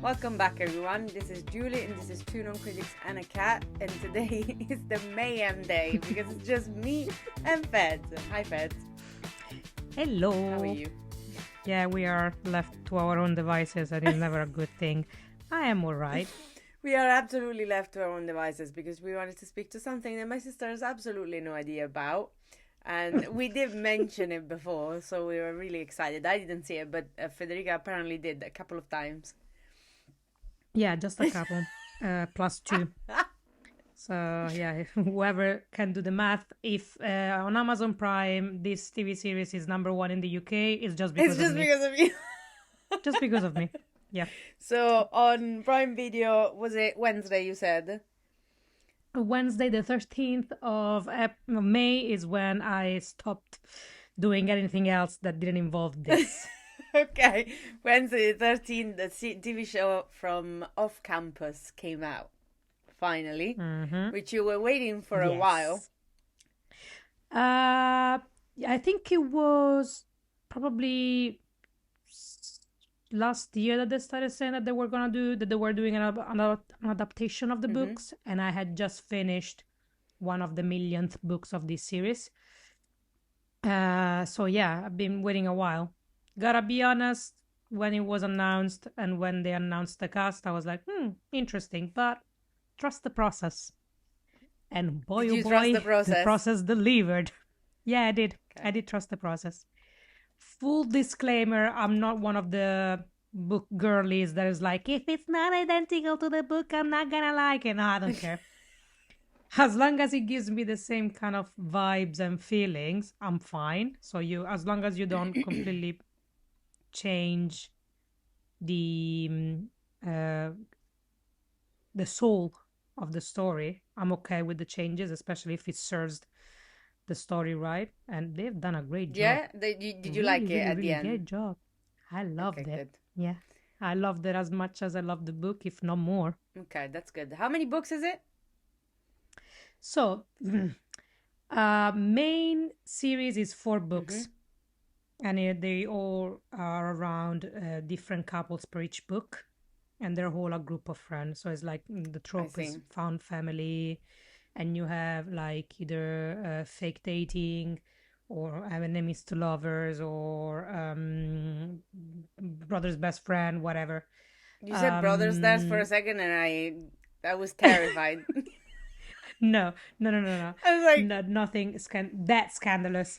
Welcome back, everyone. This is Julie, and this is Two Non-Critics and a Cat. And today is the mayhem day because it's just me and Feds. Hi, Feds. Hello. How are you? Yeah, we are left to our own devices. That is never a good thing. I am all right. We are absolutely left to our own devices because we wanted to speak to something that my sister has absolutely no idea about. And we did mention it before, so we were really excited. I didn't see it, but Federica apparently did a couple of times. Yeah, just a couple. Plus two. So, yeah, whoever can do the math, if on Amazon Prime this TV series is #1 in the UK, it's just because of me. Because of you. Just because of me. Yeah. So on Prime Video, was it Wednesday you said? Wednesday, the 13th of May is when I stopped doing anything else that didn't involve this. Okay. Wednesday the 13th, the TV show from Off Campus came out, finally, which you were waiting for a while. I think it was probably last year that they started saying that they were doing an adaptation of the books, and I had just finished one of the millionth books of this series. So yeah, I've been waiting a while. Gotta be honest, when it was announced and when they announced the cast, I was like, interesting, but trust the process. And boy, Did you oh boy, trust the process? Delivered. Yeah, I did. Okay. I did trust the process. Full disclaimer, I'm not one of the book girlies that is like, if it's not identical to the book, I'm not gonna like it. No, I don't care. As long as it gives me the same kind of vibes and feelings, I'm fine. So as long as you don't completely change the soul of the story, I'm okay with the changes, especially if it serves the story right. And they've done a great job. Yeah, did you like it at the end? Great job. I loved it. Good. Yeah, I loved it as much as I loved the book, if not more. Okay, that's good. How many books is it? So, main series is 4 books, and they all are around different couples per each book, and they're all a group of friends. So it's like the trope is found family, and you have like either fake dating, or enemies to lovers, or brother's best friend, whatever. You said brothers there for a second, and I was terrified. No. I was like, no, nothing that scandalous.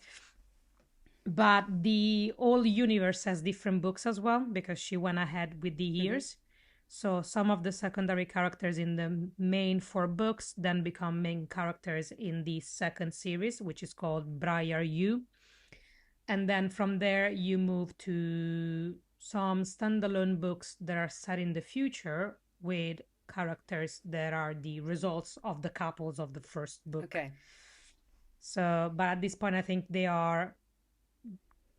But the whole universe has different books as well, because she went ahead with the years. So some of the secondary characters in the main 4 books then become main characters in the second series, which is called Briar U. And then from there, you move to some standalone books that are set in the future with characters that are the results of the couples of the first book. Okay. So, but at this point, I think they are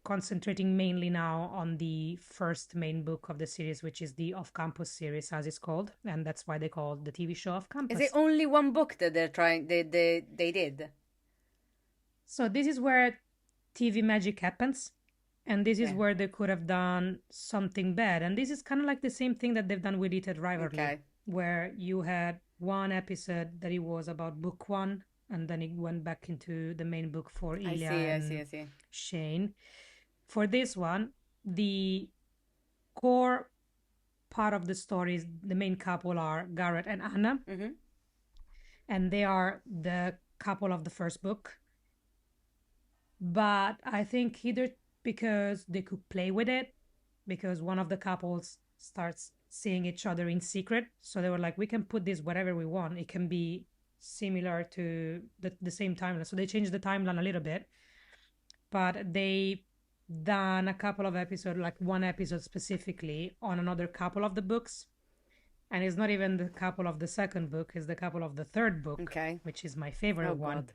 concentrating mainly now on the first main book of the series, which is the Off-Campus series, as it's called, and that's why they call the TV show Off-Campus. Is it only one book that they're trying? They did. So this is where TV magic happens, and this is where they could have done something bad, and this is kind of like the same thing that they've done with Heated Rivalry, where you had one episode that it was about book 1, and then it went back into the main book for Ilya and Shane. For this one, the core part of the story is the main couple are Garrett and Anna, and they are the couple of the first book. But I think either because they could play with it, because one of the couples starts seeing each other in secret, so they were like, we can put this whatever we want, it can be similar to the same timeline. So they changed the timeline a little bit, but they done a couple of episodes, like one episode specifically on another couple of the books, and it's not even the couple of the second book, it's the couple of the third book, which is my favorite one. God.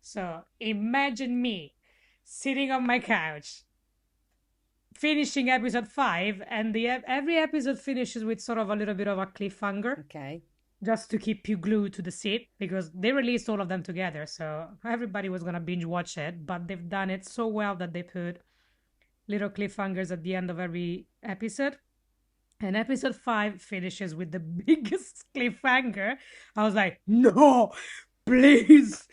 So imagine me sitting on my couch finishing episode 5, and every episode finishes with sort of a little bit of a cliffhanger, just to keep you glued to the seat, because they released all of them together, so everybody was gonna binge watch it, but they've done it so well that they put little cliffhangers at the end of every episode. And episode 5 finishes with the biggest cliffhanger. I was like, no, please,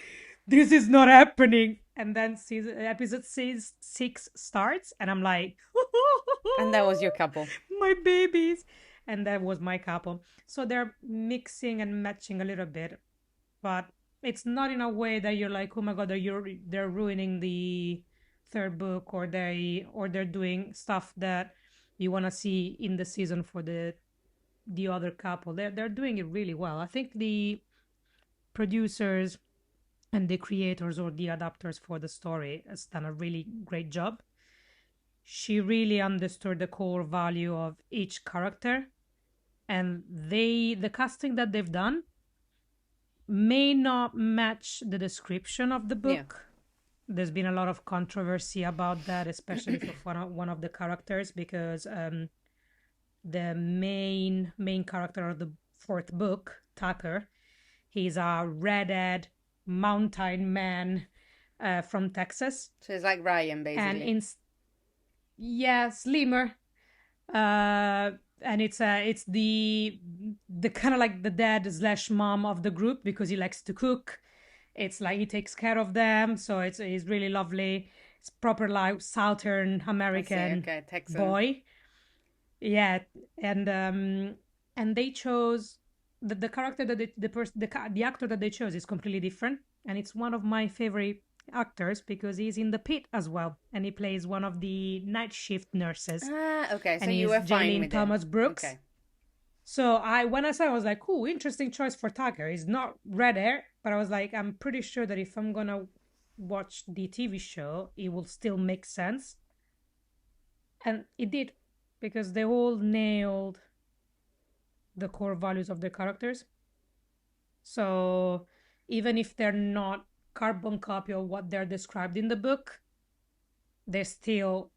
this is not happening. And then episode 6 starts, and I'm like, And that was your couple. my babies. And that was my couple. So they're mixing and matching a little bit, but it's not in a way that you're like, oh my god, they're ruining the third book, or they're doing stuff that you want to see in the season for the other couple. They're doing it really well. I think the producers and the creators or the adapters for the story has done a really great job. She really understood the core value of each character, and the casting that they've done may not match the description of the book. There's been a lot of controversy about that, especially for one of the characters, because the main character of the fourth book, Tucker, he's a redhead mountain man from Texas. So it's like Ryan, basically. And slimmer. And it's the kind of like the dad / mom of the group, because he likes to cook. It's like he takes care of them, so it's really lovely. It's proper like Southern American Texan boy. Yeah, and they chose the character that the actor that they chose is completely different, and it's one of my favorite actors because he's in The Pit as well, and he plays one of the night shift nurses. Okay, so and you were fine with Thomas it. Brooks. Okay. So when I saw it, I was like, cool, interesting choice for Tucker. He's not red hair, but I was like, I'm pretty sure that if I'm gonna watch the TV show, it will still make sense. And it did, because they all nailed the core values of their characters. So even if they're not carbon copy of what they're described in the book, they still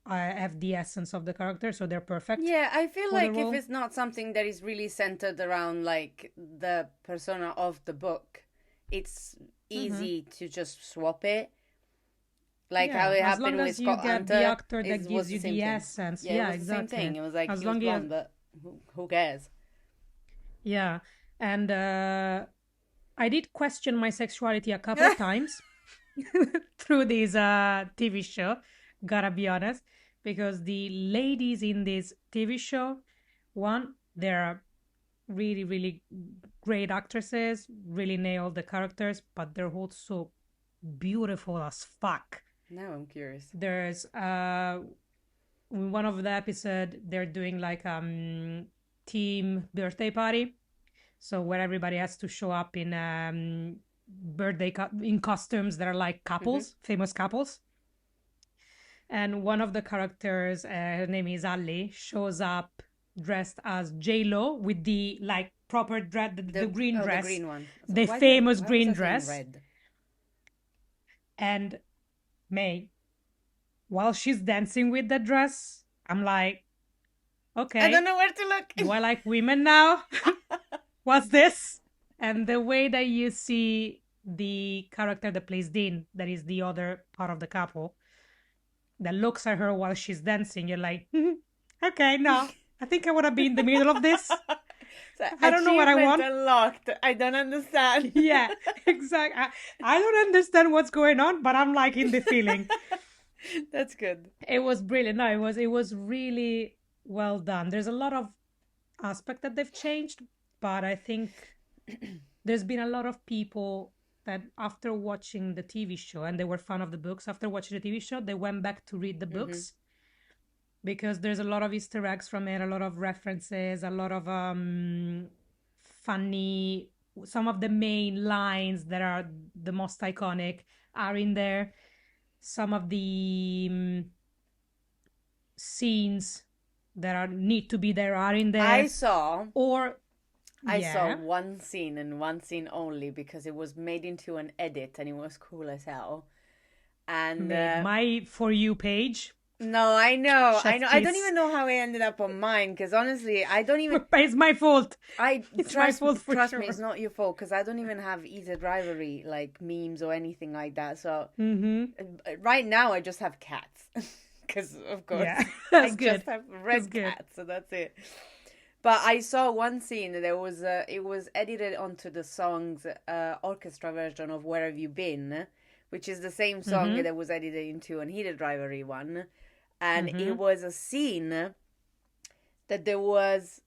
have the essence of the character, so they're perfect. Yeah, I feel like if it's not something that is really centered around like the persona of the book, it's easy to just swap it. Like how it happened with Scott Hunter. The actor that gives you the essence. Yeah, exactly. The same thing. It was like he was blonde, but who cares? Yeah, and I did question my sexuality a couple of times through this TV show, gotta be honest, because the ladies in this TV show, one, they're really, really great actresses, really nailed the characters, but they're also beautiful as fuck. Now I'm curious. There's in one of the episode they're doing like team birthday party, so where everybody has to show up in birthday in costumes that are like couples, famous couples. And one of the characters, her name is Ali, shows up dressed as J-Lo with the like proper dress, the green dress, the green one, the famous green dress. Red? And May, while she's dancing with the dress, I'm like, okay, I don't know where to look. Do I like women now? What's this? And the way that you see the character that plays Dean, that is the other part of the couple, that looks at her while she's dancing, you're like, okay, no, I think I want to be in the middle of this. So I don't know what I want. Unlocked. I don't understand. Yeah, exactly. I don't understand what's going on, but I'm like in the feeling. That's good. It was brilliant. No, it was really well done. There's a lot of aspect that they've changed, but I think there's been a lot of people that after watching the TV show, and they were fan of the books, after watching the TV show, they went back to read the books, because there's a lot of Easter eggs from it, a lot of references, a lot of funny, some of the main lines that are the most iconic are in there. Some of the scenes that need to be there are in there. I saw one scene and one scene only, because it was made into an edit and it was cool as hell. And my For You page. No, I know. I don't even know how it ended up on mine, because honestly, I don't even. It's my fault. It's my fault for sure. Me, it's not your fault, because I don't even have Easy Drivery like memes or anything like that. So right now, I just have cats. because of course Yeah, I that's just good. have That's red good. cat, so that's it. But I saw one scene. There was it was edited onto the song's orchestra version of "Where Have You Been," which is the same song Mm-hmm. that was edited into Unheated Rivalry one, and it Mm-hmm. was a scene that there was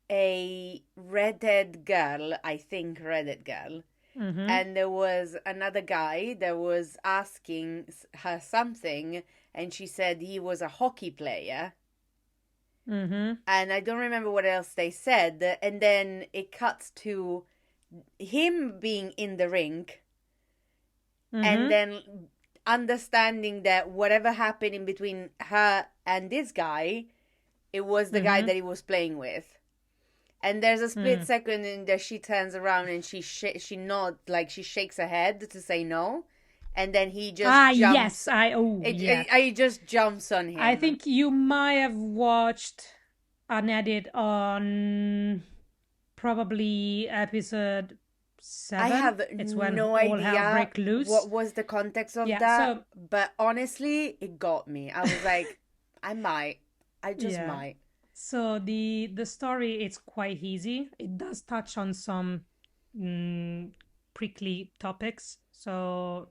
a redhead girl, I think redhead girl, Mm-hmm. and there was another guy that was asking her something, and she said he was a hockey player, Mm-hmm. and I don't remember what else they said, and then it cuts to him being in the rink, and Mm-hmm. then understanding that whatever happened in between her and this guy, it was the guy Mm-hmm. that he was playing with. And there's a split Mm. second in that she turns around and she nods, like she shakes her head to say no, and then he just Ah, jumps. yes. Yeah. I just jumps on I him. think you might have watched an edit on probably episode I 7. have It's when no all hell idea break loose. what was the context of Yeah, that, so but honestly, it got me. I was like, I might, I just yeah. might. So the story is quite easy. It does touch on some mm, prickly topics. So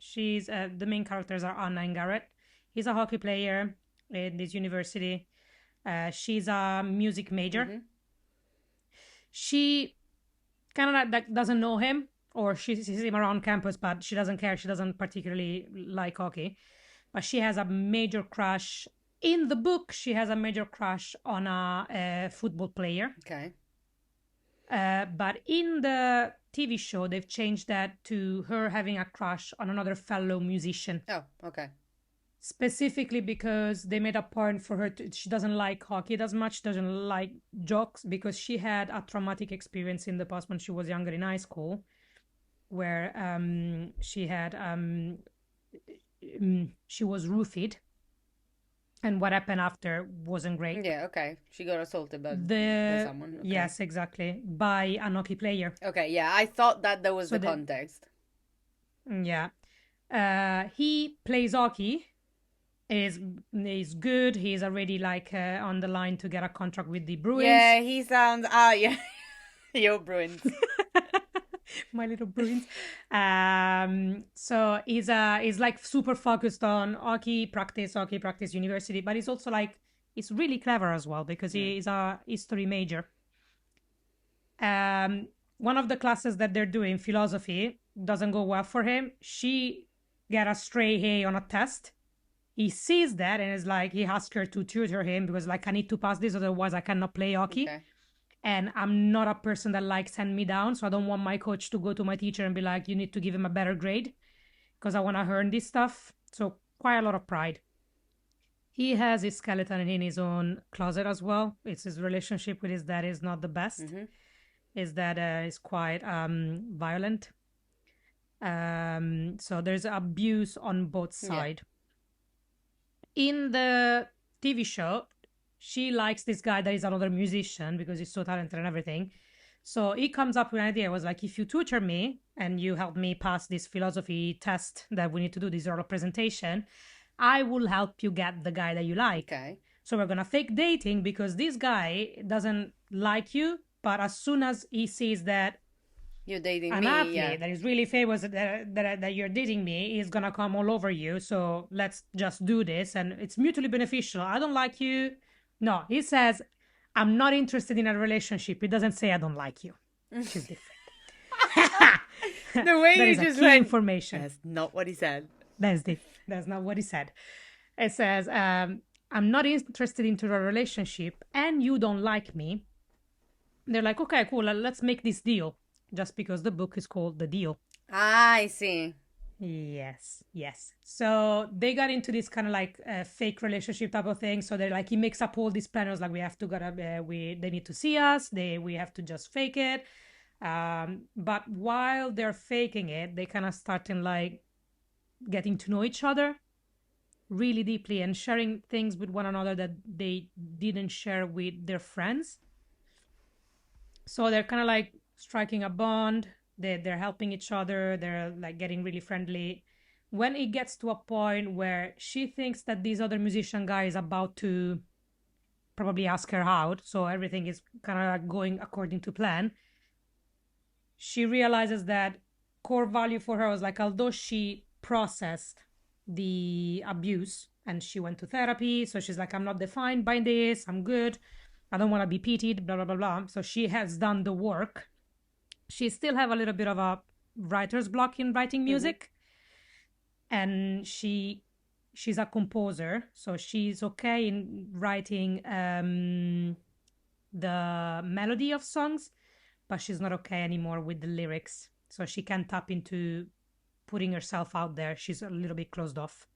she's the main characters are Anna and Garrett. He's a hockey player in this university. She's a music major. Mm-hmm. She kind of like doesn't know him, or she sees him around campus, but she doesn't care. She doesn't particularly like hockey, but she has a major crush. In the book, she has a major crush on a football player. Okay. But in the TV show, they've changed that to her having a crush on another fellow musician. Oh, okay. Specifically because they made a point for her to, she doesn't like hockey as much, doesn't like jocks, because she had a traumatic experience in the past when she was younger in high school, where she was roofied, and what happened after wasn't great. Yeah, okay. She got assaulted by The someone. Okay. Yes, exactly, by a hockey player. Okay, yeah, I thought that was So the context. yeah, he plays hockey. Is good. He's already like on the line to get a contract with the Bruins. Yeah, he sounds. Ah, yeah. Your Bruins. My little Bruins. So he's like super focused on hockey practice, university, but he's also like he's really clever as well because he is a history major. One of the classes that they're doing, philosophy, doesn't go well for him. She got a stray A on a test. He sees that and is like, he asks her to tutor him because like I need to pass this, otherwise I cannot play hockey. Okay. And I'm not a person that likes send me down, so I don't want my coach to go to my teacher and be like, you need to give him a better grade because I want to earn this stuff. So quite a lot of pride. He has his skeleton in his own closet as well. It's his relationship with his dad is not the best. Mm-hmm. His dad is quite violent. So there's abuse on both sides. In the TV show, she likes this guy that is another musician because he's so talented and everything. So he comes up with an idea. It was like, if you tutor me and you help me pass this philosophy test that we need to do, this oral presentation, I will help you get the guy that you like. Okay. So we're going to fake dating because this guy doesn't like you. But as soon as he sees that you're dating an me, athlete that is really famous that you're dating me is gonna come all over you, so let's just do this and it's mutually beneficial. I don't like you. No, he says I'm not interested in a relationship. He doesn't say I don't like you, which is different. The way that you is just key went, information. that's not what he said. That's not what he said. It says I'm not interested into a relationship and you don't like me. They're like, okay, cool, let's make this deal. Just because the book is called The Deal. Ah, I see. Yes. So they got into this kind of like fake relationship type of thing. So they're like, he makes up all these planners, like we have to they need to see us. We have to just fake it. But while they're faking it, they kind of starting like getting to know each other really deeply and sharing things with one another that they didn't share with their friends. So they're kind of like striking a bond. They're helping each other. They're like getting really friendly. when it gets to a point where she thinks that this other musician guy is about to probably ask her out, so everything is kind of like going according to plan, she realizes that core value for her was like, although she processed the abuse and she went to therapy, so she's like, I'm not defined by this, I'm good, I don't want to be pitied, blah blah blah blah. So she has done the work. She still have a little bit of a writer's block in writing music, and she's a composer, so she's okay in writing the melody of songs, but she's not okay anymore with the lyrics. So she can't tap into putting herself out there. She's a little bit closed off.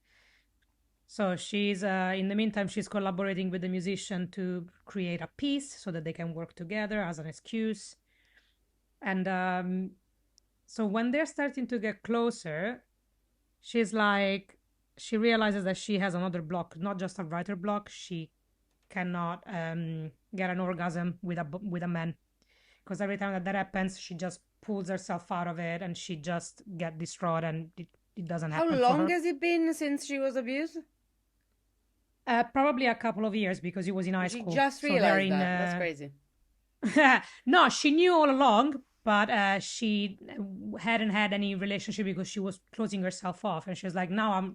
So she's in the meantime, she's collaborating with the musician to create a piece so that they can work together as an excuse. And so when they're starting to get closer, she's like, she realizes that she has another block, not just a writer block. She cannot get an orgasm with a man, because every time that happens, she just pulls herself out of it and she just get distraught, and it doesn't happen. How long has it been since she was abused? Probably a couple of years, because it was in high school. She just realized that. That's crazy. No, she knew all along, but she hadn't had any relationship because she was closing herself off, and she was like, now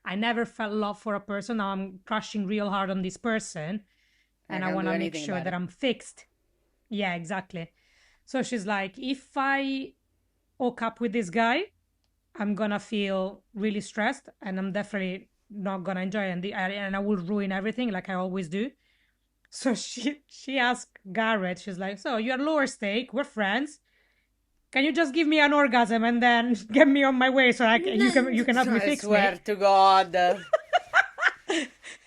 I never felt love for a person, now I'm crushing real hard on this person, and I want to make sure that I'm fixed. Yeah, exactly. So she's like, if I hook up with this guy, I'm gonna feel really stressed, and I'm definitely not gonna enjoy it, and I will ruin everything like I always do. So she asked Garrett, she's like, so you're lower stake, we're friends, can you just give me an orgasm and then get me on my way so you can help me fix me? I swear to God.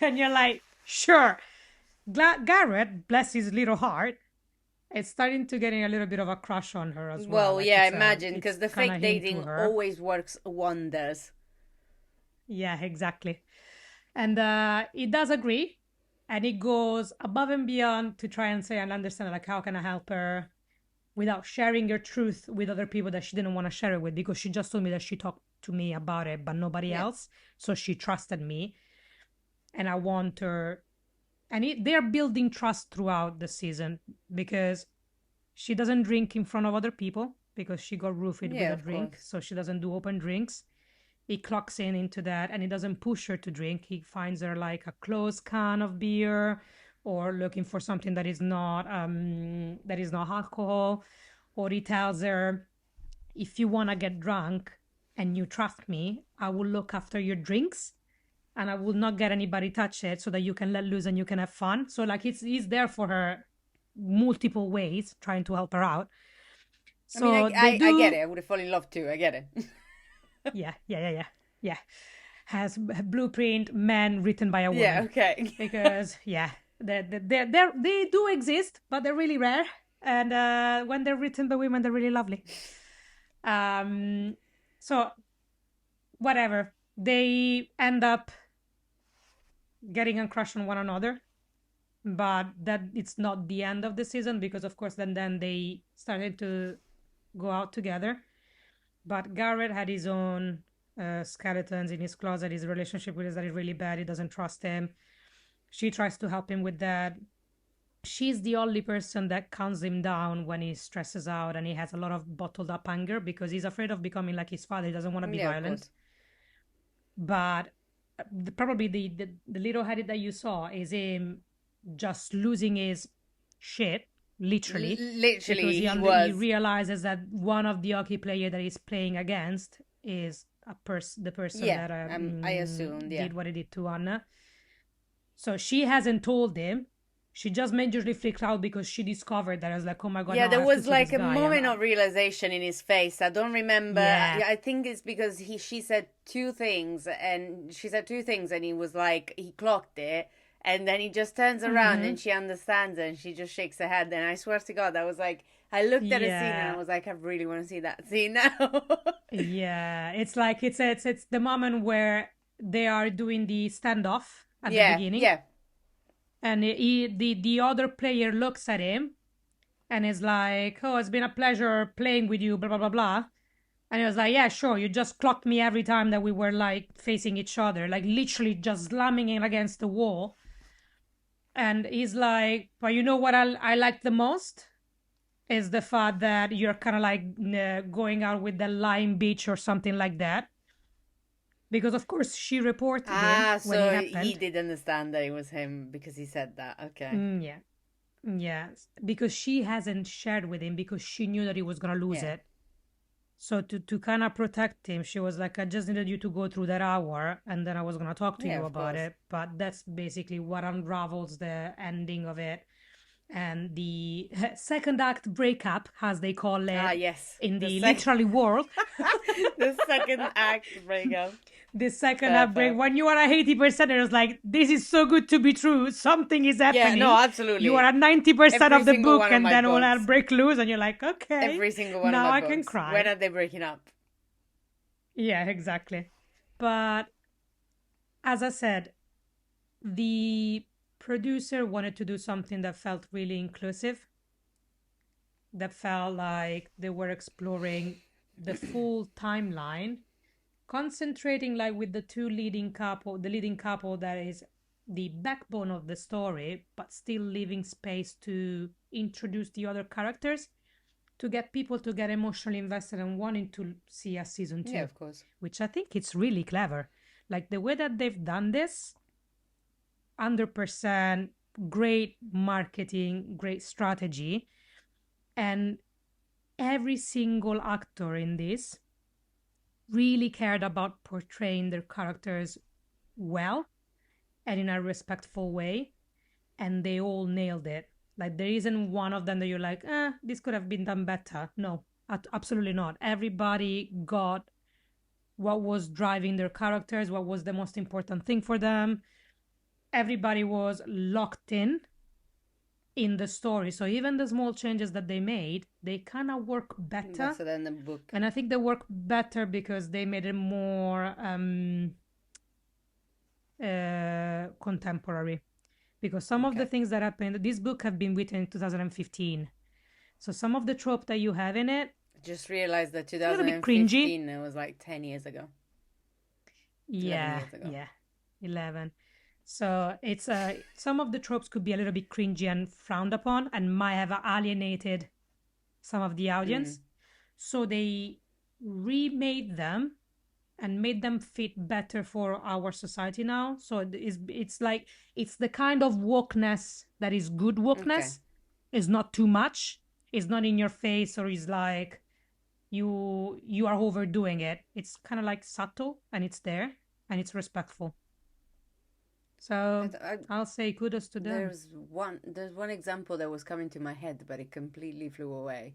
And you're like, sure. Garrett, bless his little heart, it's starting to getting a little bit of a crush on her as well. Well, like, yeah, imagine, because the fake dating always works wonders. Yeah, exactly. And he does agree, and he goes above and beyond to try and say and understand, like, how can I help her without sharing her truth with other people that she didn't want to share it with, because she just told me that she talked to me about it, but nobody else. So she trusted me, and I want her. And they're building trust throughout the season, because she doesn't drink in front of other people because she got roofied with a drink. Course. So she doesn't do open drinks. He clocks into that, and he doesn't push her to drink. He finds her like a closed can of beer, or looking for something that is not alcohol. Or he tells her, if you want to get drunk and you trust me, I will look after your drinks, and I will not get anybody touch it, so that you can let loose and you can have fun. So like he's there for her multiple ways, trying to help her out. So I mean, I get it. I would have fallen in love too. I get it. Yeah. Has blueprint men written by a woman. Yeah, okay. Because they do exist, but they're really rare. And when they're written by women, they're really lovely. So whatever, they end up getting a crush on one another, but that it's not the end of the season, because of course then they started to go out together. But Garrett had his own skeletons in his closet. His relationship with his dad is really bad. He doesn't trust him. She tries to help him with that. She's the only person that calms him down when he stresses out and he has a lot of bottled up anger, because he's afraid of becoming like his father. He doesn't want to be violent. But probably the little headed that you saw is him just losing his shit, literally, because he realizes that one of the hockey player that he's playing against is the person that I assumed did what he did to Anna. So she hasn't told him. She just majorly freaked out because she discovered that. I was like, oh my God. Yeah, there was like a moment of realization in his face. I don't remember. Yeah. I think it's because she said two things, and he was like, he clocked it. And then he just turns around and she understands it, and she just shakes her head. And I swear to God, I was like, I looked at a scene and I was like, I really want to see that scene now. Yeah, it's like it's the moment where they are doing the standoff at the beginning. Yeah. And the other player looks at him and is like, oh, it's been a pleasure playing with you, blah, blah, blah, blah. And he was like, yeah, sure, you just clocked me every time that we were like facing each other, like literally just slamming it against the wall. And he's like, but you know what I like the most? Is the fact that you're kind of like going out with the Lime Beach or something like that. Because, of course, she reported him Ah, when it so he happened. did understand that it was him because he said that. Okay. Yeah. Yes. Because she hasn't shared with him because she knew that he was going to lose Yeah. it. So to kind of protect him, she was like, I just needed you to go through that hour and then I was going to talk to Yeah, you of about course. it. But that's basically what unravels the ending of it. And the second act breakup, as they call Ah, it yes. in The the second literary world. the second act breakup. The second act break, Perfect. when you are at 80%, it was like, this is so good to be true. Something is Yeah, no, happening. You are absolutely. at 90% Every of the single book, one of and my then all hell books. break loose, and you're like, okay, Every single one of now my I can books. When cry. are they breaking up? Yeah, exactly. But as I said, the producer wanted to do something that felt really inclusive, that felt like they were exploring the full timeline, concentrating like with the leading couple that is the backbone of the story, but still leaving space to introduce the other characters to get people to get emotionally invested and wanting to see a season Yeah, two, of course. which I think it's really clever. Like the way that they've done this, 100% great marketing, great strategy, and every single actor in this really cared about portraying their characters well and in a respectful way, and they all nailed it. Like there isn't one of them that you're like, this could have been done better. No, absolutely not. Everybody got what was driving their characters, what was the most important thing for them. Everybody was locked in the story. So even the small changes that they made, they kind of work better. Better than the book. And I think they work better because they made it more contemporary. Because some of the Okay. things that happened, this book have been written in 2015. So some of the trope that you have in it, Just realized that a little bit cringy. 2015, it was like 10 years ago. 11 Yeah, years ago. yeah, 11. So it's some of the tropes could be a little bit cringy and frowned upon and might have alienated some of the Mm. audience. So they remade them and made them fit better for our society now. So it's like it's the kind of wokeness that is good Okay. wokeness. It's not too much. It's not in your face or it's like you are overdoing it. It's kind of like subtle and it's there and it's respectful. I, So I, I'll say kudos to them. there's one example that was coming to my head, but it completely flew away.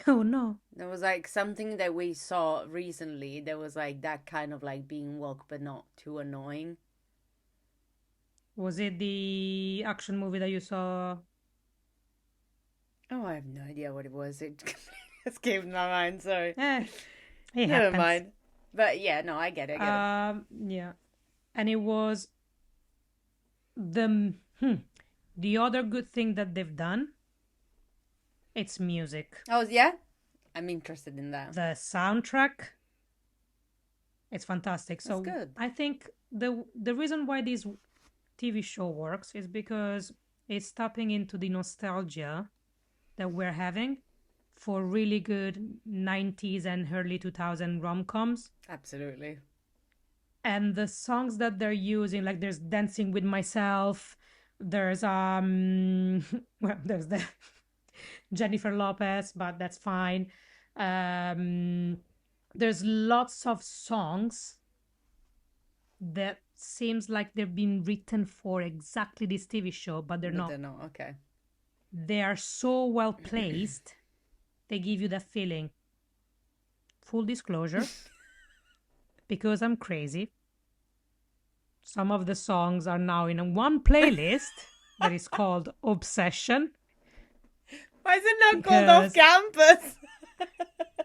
Oh no. There was like something that we saw recently. There was like that kind of like being woke, but not too annoying. Was it the action movie that you saw? Oh, I have no idea what it was. It completely escaped my mind. Sorry. Eh, it Never happens. mind. But yeah, no, I get it. I get it. Yeah. And it was the the other good thing that they've done, it's music. Oh yeah, I'm interested in that. The soundtrack, it's fantastic. That's So good. I think the reason why this TV show works is because it's tapping into the nostalgia that we're having for really good 90s and early 2000 rom-coms. Absolutely. And the songs that they're using, like there's Dancing with Myself, there's well, there's the Jennifer Lopez, but that's fine. um there's lots of songs that seems like they've been written for exactly this TV show, but they're But not. then no, okay. They are so well placed, they give you that feeling. Full disclosure, because I'm crazy, some of the songs are now in one playlist that is called Obsession. Why is it not called off Because campus?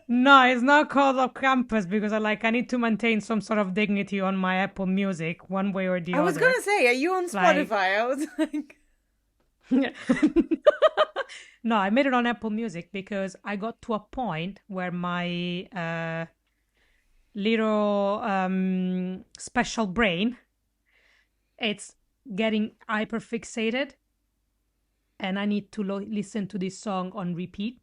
no, it's not called Off Campus because I need to maintain some sort of dignity on my Apple Music one way or the I was other. gonna say, are you on Like Spotify? I was like, No, I made it on Apple Music because I got to a point where my little special brain, it's getting hyper fixated, and I need to listen to this song on repeat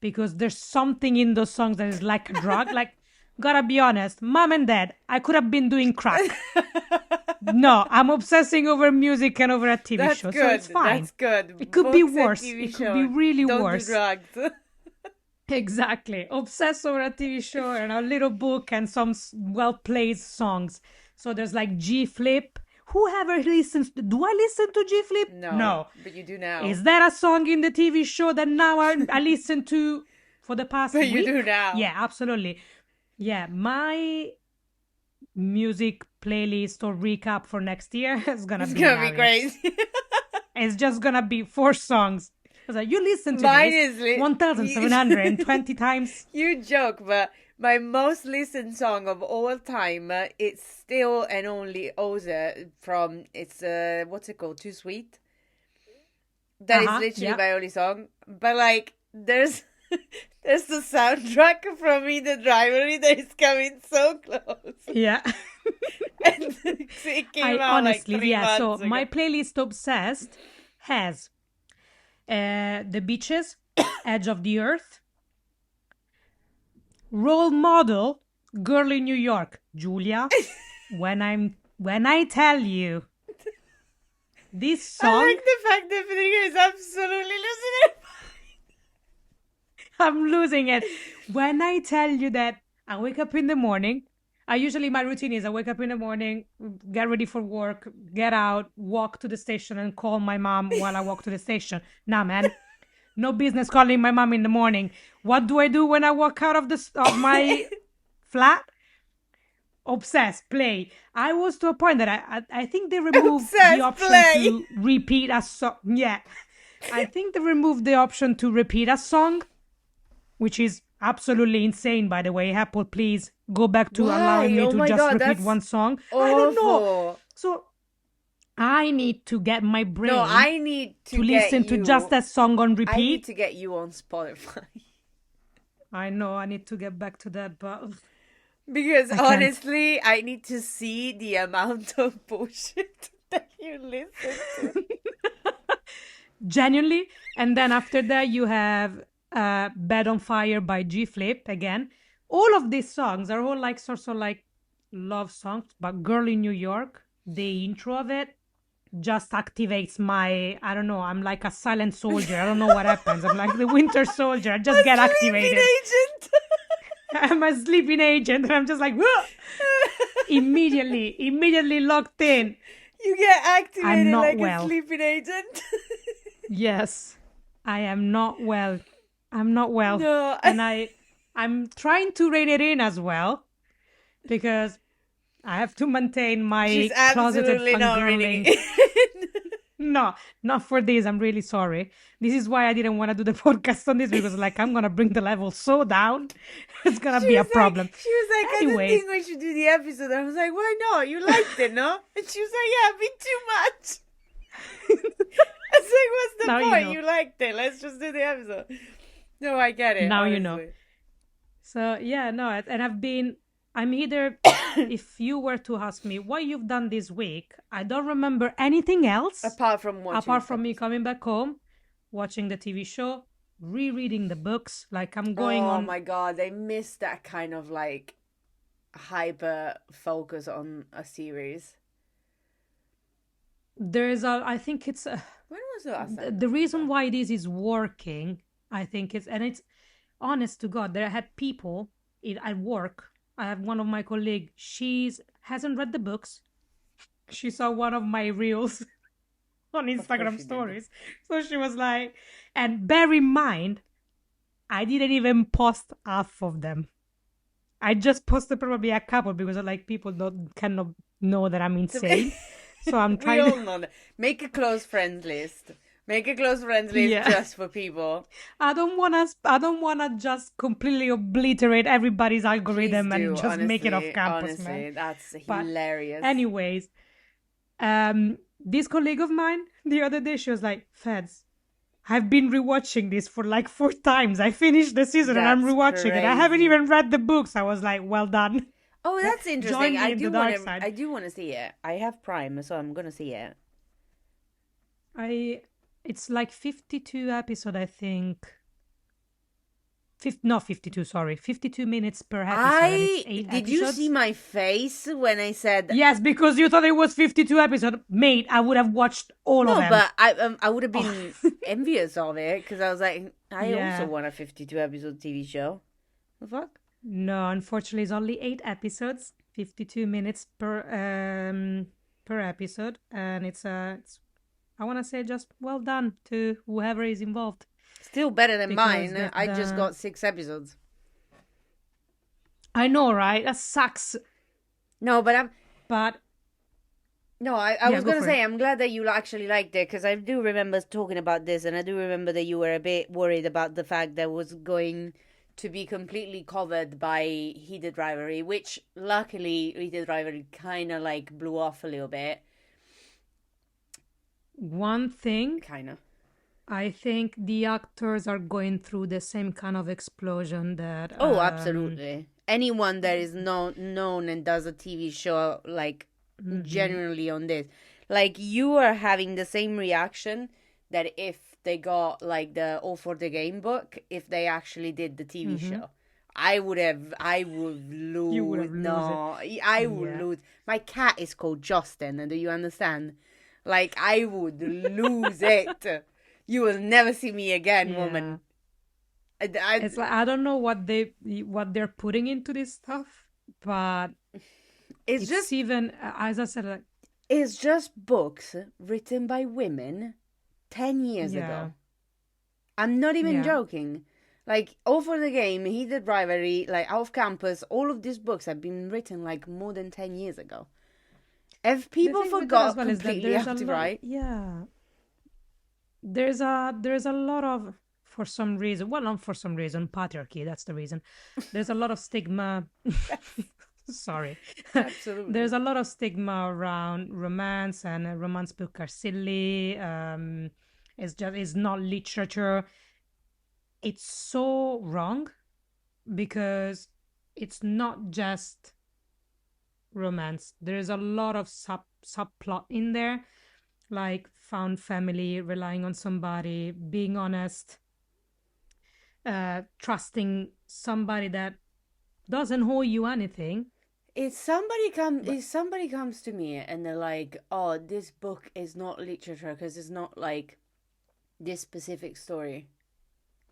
because there's something in those songs that is like a drug. Like, gotta be honest, mom and dad, I could have been doing crack. No, I'm obsessing over music and over a TV show, good. so it's fine. That's good. It could be worse. It could be really worse. Don't do drugs. Exactly. Obsess over a TV show and a little book and some well-played songs. So there's like G Flip. Whoever listens to... Do I listen to G Flip? No. But you do now. Is there a song in the TV show that now I listen to for the past week? You do now. Yeah, absolutely. Yeah, my music playlist or recap for next year is gonna be crazy. It's just gonna be 4 songs. Like, you listen to Mine this is 1,720 times. You joke, but my most listened song of all time, it's still and only Oza from, it's, what's it called? Too Sweet? That is literally my only song. But like, there's the soundtrack from Me the Driver that is coming so close. Yeah. And it came out honestly, like 3 months so ago. my playlist Obsessed has The Beaches, Edge of the Earth, Role Model, Girl in New York, Julia. When I tell you this song, I like the fact that Federica is absolutely losing it. I'm losing it. When I tell you that I wake up in the morning, my routine is I wake up in the morning, get ready for work, get out, walk to the station and call my mom while I walk to the station. Nah, man, no business calling my mom in the morning. What do I do when I walk out of my flat? Obsessed, play. I was to a point that I think they removed the option to repeat a song. Yeah, I think they removed the option to repeat a song, which is absolutely insane, by the way. Apple, please go back to allowing me to just repeat one song. Awful. I don't know. So I need to get my brain I need to listen to just that song on repeat. I need to get you on Spotify. I know, I need to get back to that, but... Because honestly, I need to see the amount of bullshit that you listen to. Genuinely. And then after that, you have Bed on Fire by G Flip again. All of these songs are all like sorts of like love songs, but Girl in New York, the intro of it just activates my, I don't know, I'm like a silent soldier. I don't know what happens. I'm like the Winter Soldier. I just get activated. Agent. I'm a sleeping agent and I'm just like, whoa! immediately locked in. You get activated like well. A sleeping agent. Yes, I am not well. I'm not well. No. And I'm trying to rein it in as well because I have to maintain my closeted fangirling. No, not for this. I'm really sorry. This is why I didn't want to do the podcast on this because like I'm gonna bring the level so down. It's gonna be a problem. She was like, Anyways. I don't think we should do the episode. I was like, why not? You liked it, no? And she was like, yeah, a bit too much. I was like, what's the point? You know. You liked it. Let's just do the episode. No, I get it. Now honestly. you know. So yeah, no, and I'm either, if you were to ask me what you've done this week, I don't remember anything else. Apart from me coming back home, watching the TV show, rereading the books. Like I'm going on. Oh my God, they missed that kind of like hyper focus on a series. I think it's... when was the last time? The reason why this is working, I think it's honest to God, there I had people at work. I have one of my colleagues, she hasn't read the books. She saw one of my reels on Instagram stories. So she was like, and bear in mind, I didn't even post half of them. I just posted probably a couple because like people cannot know that I'm insane. So I'm trying we all know that. Make a close friends list. Make a close friends list just for people. I don't wanna just completely obliterate everybody's algorithm and just honestly, make it off campus, honestly, man. That's hilarious. But anyways, this colleague of mine the other day, she was like, Feds, I've been rewatching this for like 4 times. I finished the season and I'm That's rewatching it. I haven't crazy. even read the books. I was like, well done. Oh, that's interesting. Join me in the dark side. I do want to see it. I have Prime, so I'm gonna see it. I it's like 52 episode, I think. Not 52, sorry. 52 minutes per episode and it's I 8 did you see episodes. my face when I said Yes, because you thought it was 52 episodes. Mate, I would have watched all of no? them. But I would have been envious of it because I was like, I also Yeah. want a 52 episode TV show. The fuck? No, unfortunately, it's only 8 episodes, 52 minutes per episode, and it's I want to say just well done to whoever is involved Still better than because mine. I just got 6 episodes. I know, right? That sucks. No, but But I yeah, was go gonna for say it. I'm glad that you actually liked it because I do remember talking about this, and I do remember that you were a bit worried about the fact that it was going to be completely covered by heated rivalry, which luckily heated rivalry kind of like blew off a little bit, One thing, kind of. I think the actors are going through the same kind of explosion that Oh, absolutely. Anyone that is known and does a TV show like generally on this, like you are having the same reaction that if they got like the All for the Game book, if they actually did the TV show. I would lose. You would have lose it. No, I would Yeah. lose. My cat is called Justin, and do you understand? Like I would lose it. You will never see me again, woman. It's like I don't know what they're putting into this stuff, but it's it's just even as I said, like, it's just books written by women 10 years yeah, ago. I'm not even yeah. joking. Like, All for the Game, Heated Rivalry, like, Off Campus, all of these books have been written, like, more than 10 years ago. If The people thing with that as forgot well is that completely there's how a to lot. write. Yeah, there's a lot of for some reason. Well, not for some reason, patriarchy. That's the reason. There's a lot of stigma. Sorry, Absolutely. there's a lot of stigma around romance, and romance books are silly. It's not literature. It's so wrong because it's not just romance. There's a lot of subplot in there, like found family, relying on somebody, being honest, trusting somebody that doesn't owe you anything. If somebody comes to me and they're like, "Oh, this book is not literature because it's not like this specific story."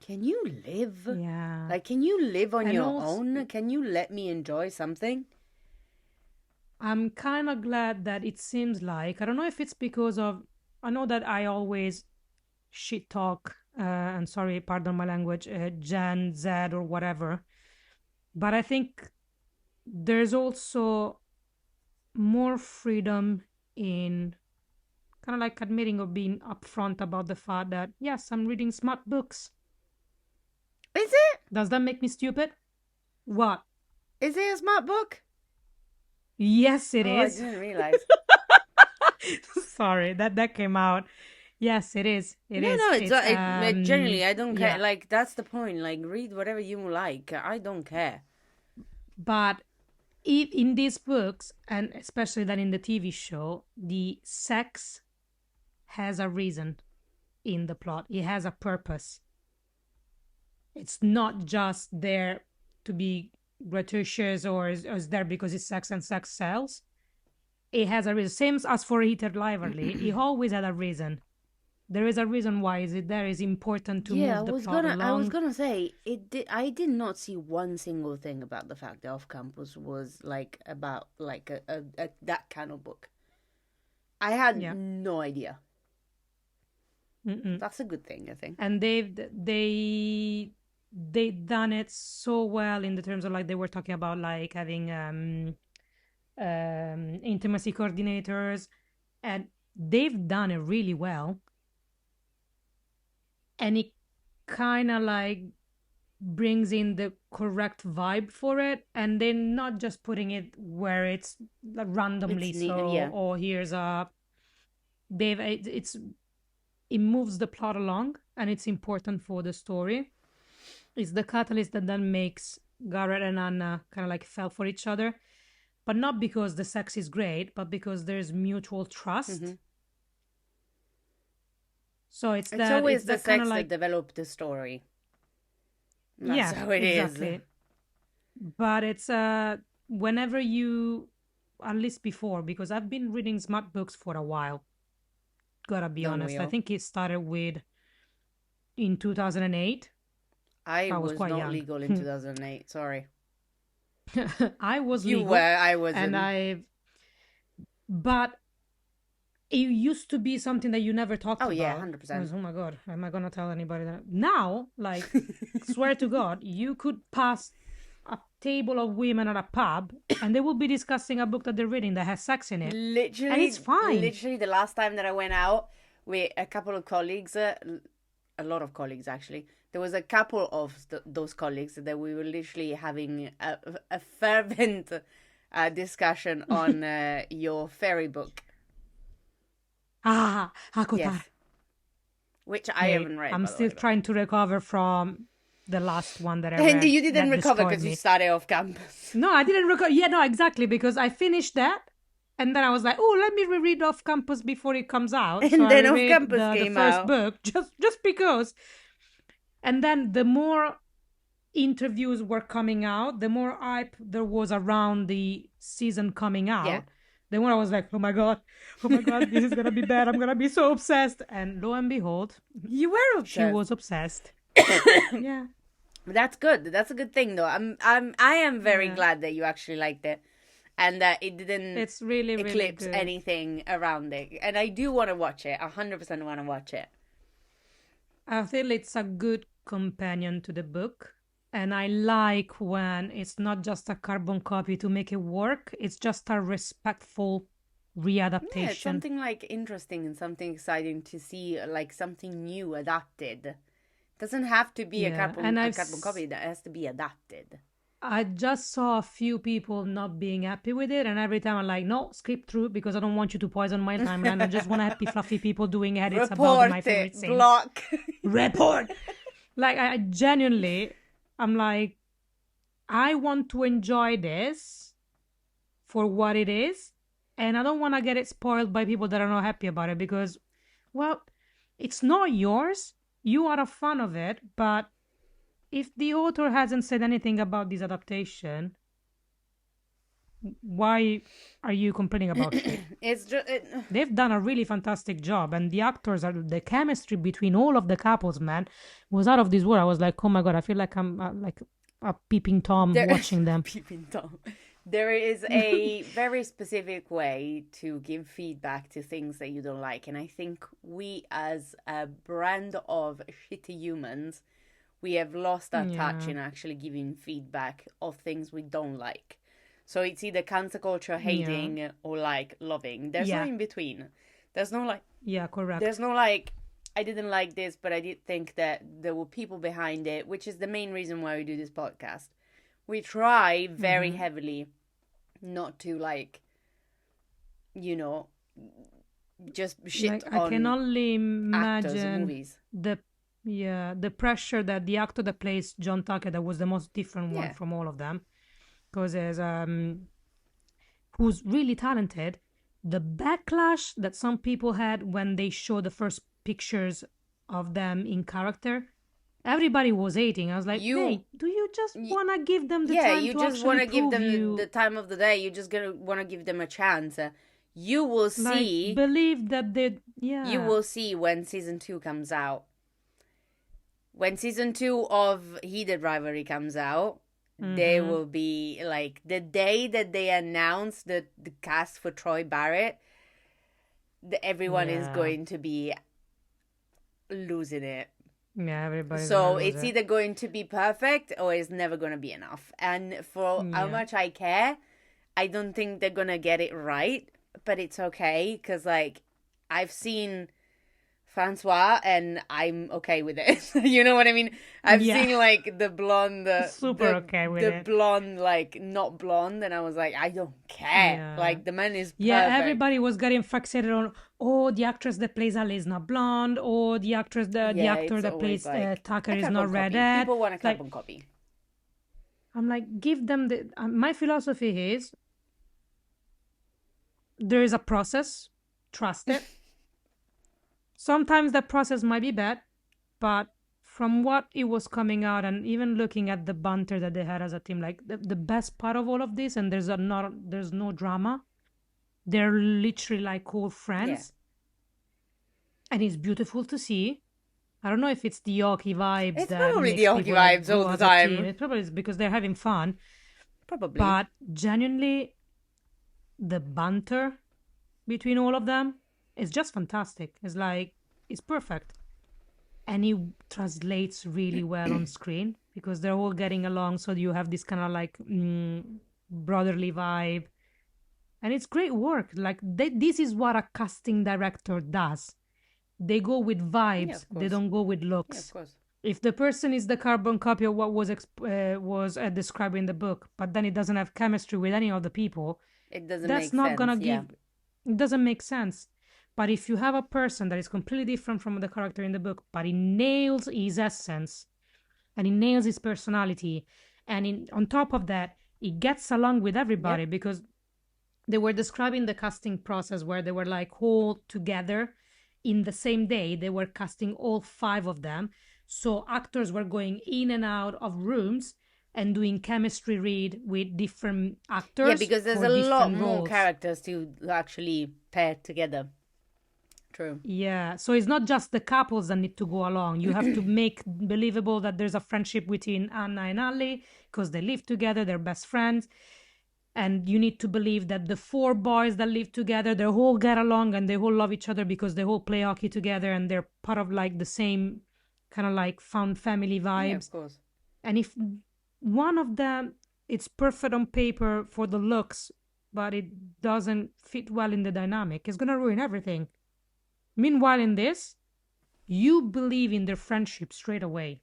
Can you live? Yeah. Like, can you live on And your also, own? Can you let me enjoy something? I'm kind of glad that it seems like, I don't know if it's because of, I know that I always shit talk, and sorry, pardon my language, Gen Z or whatever, but I think there's also more freedom in kind of like admitting or being upfront about the fact that, yes, I'm reading smart books. Is it? Does that make me stupid? What? Is it a smart book? Yes, it Oh, I is. didn't realize. Sorry, that came out. Yes, it is. It No, is. no, generally, I don't care. Yeah. Like, that's the point. Like, read whatever you like. I don't care. But in these books, and especially then in the TV show, the sex has a reason in the plot. It has a purpose. It's not just there to be gratuitous or is there because it's sex and sex sells. It has a reason. Same as for heated rivalry. It always had a reason. There is a reason why is it there is important to Yeah, move the plot along. I was gonna say I did not see one single thing about the fact that Off Campus was like about like a that kind of book. I had Yeah. no idea. Mm-mm. That's a good thing, I think. And they done it so well in the terms of like they were talking about like having intimacy coordinators, and they've done it really well, and it kind of like brings in the correct vibe for it, and then not just putting it where it's like randomly It's neat, so yeah. or here's a they've it's it moves the plot along and it's important for the story. It's the catalyst that then makes Garrett and Anna kind of like fell for each other, but not because the sex is great, but because there's mutual trust. Mm-hmm. So it's always it's the that kind sex of like that developed the story. That's how it exactly. is. But it's whenever you, at least before, because I've been reading smart books for a while. Gotta be Don't we honest. I all? think it started with in 2008. I I was was quite not young. legal in 2008. Sorry. I was You legal, were, I and wasn't. but it used to be something that you never talked Oh, yeah, about. I 100%. was, oh my God, am I gonna tell anybody that? Now, like, swear to God, you could pass a table of women at a pub and they will be discussing a book that they're reading that has sex in it. And it's fine. Literally, the last time that I went out with a couple of colleagues, a lot of colleagues actually, there was a couple of those colleagues that we were literally having a fervent discussion on your fairy book. Hakotar. Yes. Which I Mate, haven't read, I'm by the still way. trying to recover from the last one that I And read. you didn't that recover destroyed because you me. started off campus. No, I didn't recover. Yeah, no, exactly, because I finished that. And then I was like, oh, let me reread Off Campus before it comes out. And So I then off reread campus the came first out. book just because. And then the more interviews were coming out, the more hype there was around the season coming out. Yeah. The more I was like, oh my God, this is going to be bad. I'm going to be so obsessed. And lo and behold, You were obsessed. she was obsessed. Yeah. That's good. That's a good thing, though. I am very glad that you actually liked it, and that it didn't. It's really, really eclipse good. anything around it. And I do want to watch it. 100% want to watch it. I feel it's a good companion to the book. And I like when it's not just a carbon copy to make it work. It's just a respectful readaptation. Yeah, it's something like interesting and something exciting to see, like something new adapted. It doesn't have to be a carbon copy. That has to be adapted. I just saw a few people not being happy with it, and every time I'm like, no, skip through because I don't want you to poison my timeline. I just want happy, fluffy people doing edits about my favorite scenes. Block. Report. Like, I genuinely, I'm like, I want to enjoy this for what it is, and I don't want to get it spoiled by people that are not happy about it because, well, it's not yours. You are a fan of it, but if the author hasn't said anything about this adaptation, why are you complaining about it? It's just they've done a really fantastic job, and the actors are the chemistry between all of the couples, man, was out of this world. I was like, oh my God, I feel like I'm like a peeping Tom watching them. Peeping Tom. There is a very specific way to give feedback to things that you don't like, and I think we, as a brand of shitty humans, we have lost our touch in actually giving feedback of things we don't like. So it's either cancel culture hating or like loving. There's no in between. There's no like. Yeah, correct. There's no like, I didn't like this, but I did think that there were people behind it, which is the main reason why we do this podcast. We try very heavily not to like, you know, just shit like, on I can only imagine actors and movies. the pressure that the actor that plays John Tucker, that was the most different one from all of them, because there's who's really talented. The backlash that some people had when they showed the first pictures of them in character, everybody was hating. I was like, hey, do you just want to give them the time you to just want to give them the time of the day. You're just gonna want to give them a chance. You will see. Believe that they. Yeah. You will see when season 2 comes out. When season 2 of Heated Rivalry comes out, they will be like the day that they announce the cast for Troy Barrett. Everyone is going to be losing it. Yeah, everybody. So it's either going to be perfect or it's never going to be enough. And for how much I care, I don't think they're going to get it right. But it's okay because, like, I've seen Francois, and I'm okay with it. You know what I mean? I've Yeah. seen like the blonde, Super okay with the it. blonde, like not blonde, and I was like, I don't care. Yeah. Like the man is Yeah, perfect. everybody was getting fixated on, oh, the actress that plays Ali is not blonde, or the actress, the Yeah, actor it's that always plays like Tucker a is carbon not copy. redhead. People want a Like, carbon copy. I'm like, give them the. My philosophy is there is a process, trust it. Sometimes the process might be bad, but from what it was coming out, and even looking at the banter that they had as a team, like the best part of all of this, and there's no drama. They're literally like old friends, and it's beautiful to see. I don't know if it's the Yorkie vibes It's that probably the makes Yorkie people like vibes all grow the as a team. time. It probably is because they're having fun. Probably. But genuinely, the banter between all of them is just fantastic. It's like, it's perfect. And it translates really well on screen because they're all getting along. So you have this kind of like brotherly vibe. And it's great work. Like, this is what a casting director does. They go with vibes. Yeah, They don't go with yeah, looks. of course. If the person is the carbon copy of what was described in the book, but then it doesn't have chemistry with any of the people, It doesn't that's make not sense. gonna Yeah. give. It doesn't make sense. But if you have a person that is completely different from the character in the book, but he nails his essence and he nails his personality, and on top of that, he gets along with everybody, Yep. because they were describing the casting process where they were like all together in the same day. They were casting all 5 of them. So actors were going in and out of rooms and doing chemistry read with different actors. Yeah, because there's for a lot different more roles. characters to actually pair together. True. Yeah, so it's not just the couples that need to go along. You have to make believable that there's a friendship between Anna and Ali because they live together, they're best friends. And you need to believe that the 4 boys that live together, they all get along and they all love each other because they all play hockey together and they're part of like the same kind of like found family vibes. Yeah, of course. And if one of them, it's perfect on paper for the looks, but it doesn't fit well in the dynamic, it's going to ruin everything. Meanwhile, in this, you believe in their friendship straight away.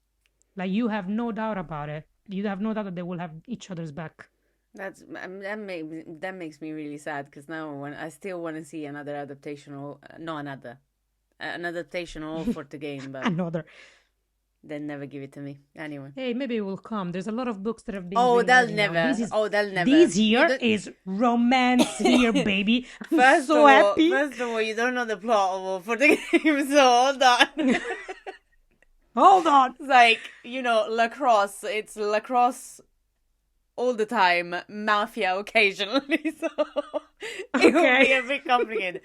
Like, you have no doubt about it. You have no doubt that they will have each other's back. That makes me really sad because now I still want to see another adaptation or an adaptation all for the game, but Another. they never give it to me anyway. Hey, maybe it will come. There's a lot of books that have been. Oh, they'll greenlighted now. never. They'll never. This here is romance here, baby. I'm First so happy. First of all, you don't know the plot of for the game, so hold on. Hold on. It's like, lacrosse. It's lacrosse all the time, mafia occasionally, so it will be a bit complicated.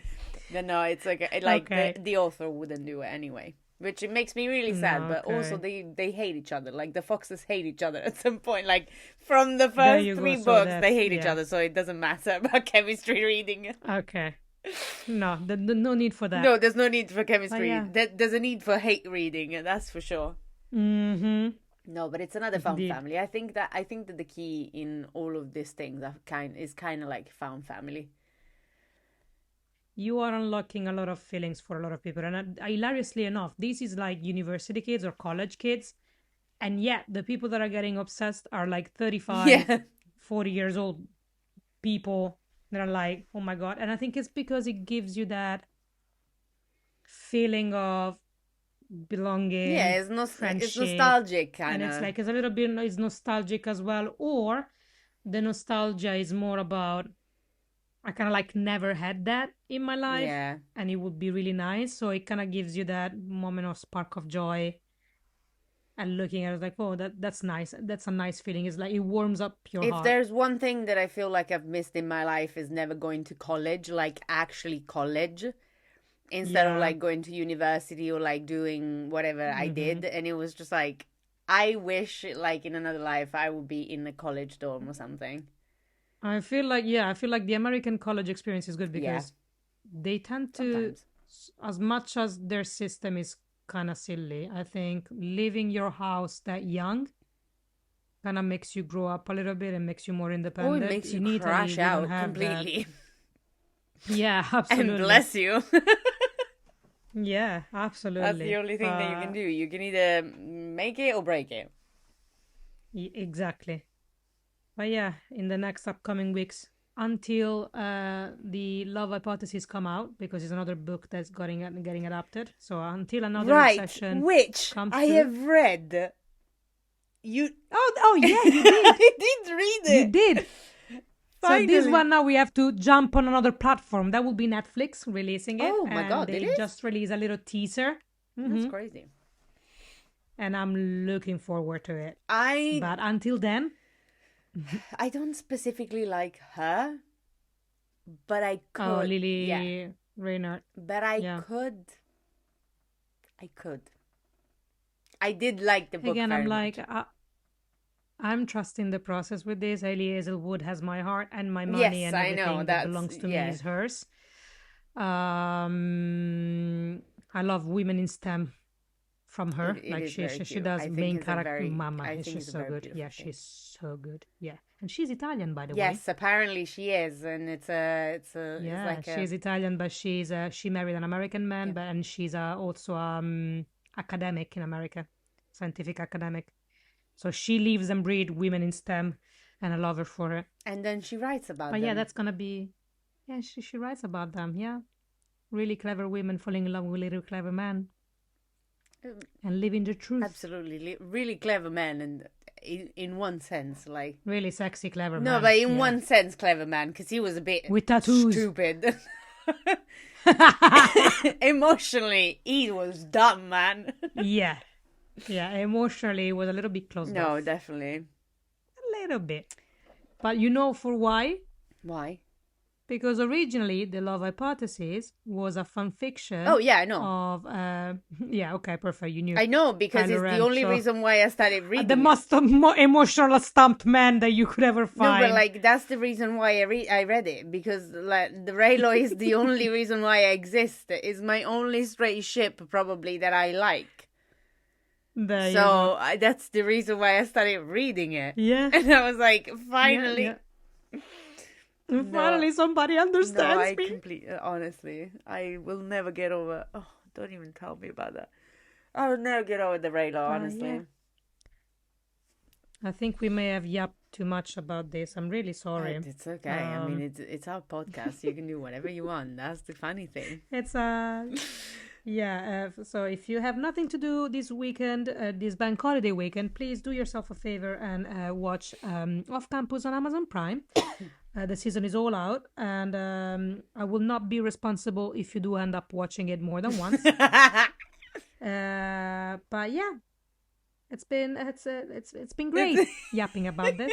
But no, it's like Okay. the author wouldn't do it anyway, which it makes me really sad. But also they hate each other. Like the foxes hate each other at some point. Like from the first you 3 go, so books, they hate each yeah. other, so it doesn't matter about chemistry reading. Okay. No, no need for that. No, there's no need for chemistry. yeah. There's a need for hate reading, that's for sure. Mm-hmm. No, but it's another found Indeed. family. I think that the key in all of these things is kind of like found family. You are unlocking a lot of feelings for a lot of people. And hilariously enough, this is like university kids or college kids. And yet the people that are getting obsessed are like 35, 40 years old people that are like, oh my God. And I think it's because it gives you that feeling of belonging. Yeah, it's nostalgic kind And of. it's like, it's a little bit, it's nostalgic as well. Or the nostalgia is more about, I kind of like never had that in my life. Yeah. And it would be really nice. So it kind of gives you that moment of spark of joy. And looking at it like, oh, that's nice. That's a nice feeling. It's like, it warms up your heart. If there's one thing that I feel like I've missed in my life is never going to college, like actually college, instead of like going to university or like doing whatever I did. And it was just like, I wish like in another life I would be in a college dorm or something. I feel like the American college experience is good because they tend to, Sometimes. as much as their system is kind of silly, I think leaving your house that young kind of makes you grow up a little bit and makes you more independent. Oh, it makes you In Italy, crash we don't out have completely. that. Yeah, absolutely. And bless you. Yeah, absolutely. That's the only thing that you can do. You can either make it or break it. Exactly. But yeah, in the next upcoming weeks, until the Love Hypothesis come out, because it's another book that's getting adapted. So until another session which comes I through, have read. You oh yeah, you did. I did read it. You did. Finally. So this one now we have to jump on another platform. That will be Netflix releasing it. Oh my God, they just released a little teaser. That's crazy. And I'm looking forward to it. But until then, I don't specifically like her, but I could. Oh, Lily Reinhardt. But I could. I did like the book. Again, I'm much. like, I'm trusting the process with this. Hailey Hazelwood has my heart and my money, and everything that belongs to me is hers. I love women in STEM from her. She does main character. Mama, she's so good. Yeah, she's so good. Yeah, and she's Italian, by the way. Yes, apparently she is, and she's Italian, but she married an American man, and she's also academic in America, scientific academic. So she lives and breathes women in STEM, and I love her for it. And then she writes about them. But yeah, that's gonna be, she writes about them. Yeah, really clever women falling in love with really clever men. And living the truth. Absolutely. Really clever man, and in one sense, like... Really sexy, clever man. No, but in one sense, clever man, because he was a bit... With tattoos. Stupid. Emotionally, he was dumb, man. Yeah, emotionally, it was a little bit close. No, definitely. A little bit. But you know for why? Why? Because originally, the Love Hypothesis was a fan fiction. Oh, yeah, I know. Of, yeah, okay, perfect. You knew. I know, because it's the only reason why I started reading the most emotional stumped man that you could ever find. No, but like, that's the reason why I read it. Because like, the Raylo is the only reason why I exist. It's my only straight ship, probably, that I like. That's the reason why I started reading it. Yeah. And I was like, finally. Yeah. Finally, somebody understands me. Completely, honestly, I will never get over. Oh, don't even tell me about that. I will never get over the Raylo, honestly. Yeah. I think we may have yapped too much about this. I'm really sorry. It's okay. I mean, it's our podcast. You can do whatever you want. That's the funny thing. It's so if you have nothing to do this weekend, this bank holiday weekend, please do yourself a favor and watch Off Campus on Amazon Prime. The season is all out, and I will not be responsible if you do end up watching it more than once. But yeah, it's been great yapping about this.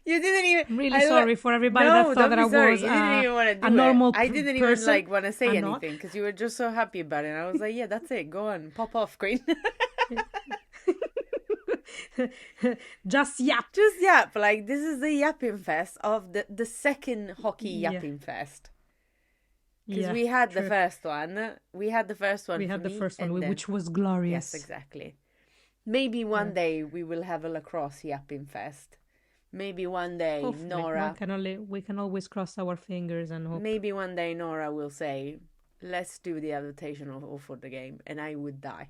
You didn't even. I'm really sorry for everybody that thought that I was you didn't even want to do a normal I didn't person. even want to say anything because you were just so happy about it. And I was like, yeah, that's it. Go on, pop off, Queen. Just yap. Like, this is the yapping fest of the second hockey yapping fest. Because we had the first one. We had the first one, which was glorious. Yes, exactly. Maybe one day we will have a lacrosse yapping fest. Maybe one day Hopefully. Nora... We can always cross our fingers and hope. Maybe one day Nora will say, let's do the adaptation of For the Game, and I would die.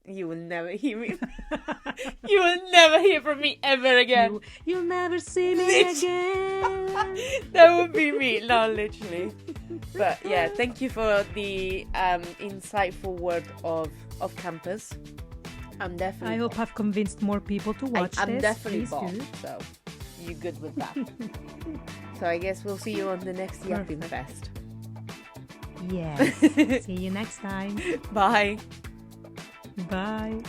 You will never hear me. You will never hear from me ever again. You'll never see me again. That would be me. No, literally. But yeah, thank you for the insightful word of campus. I'm definitely... I hope I've convinced more people to watch this. I'm definitely bought, so you're good with that. So I guess we'll see you on the next Yapping Fest. Yes. See you next time. Bye. Bye.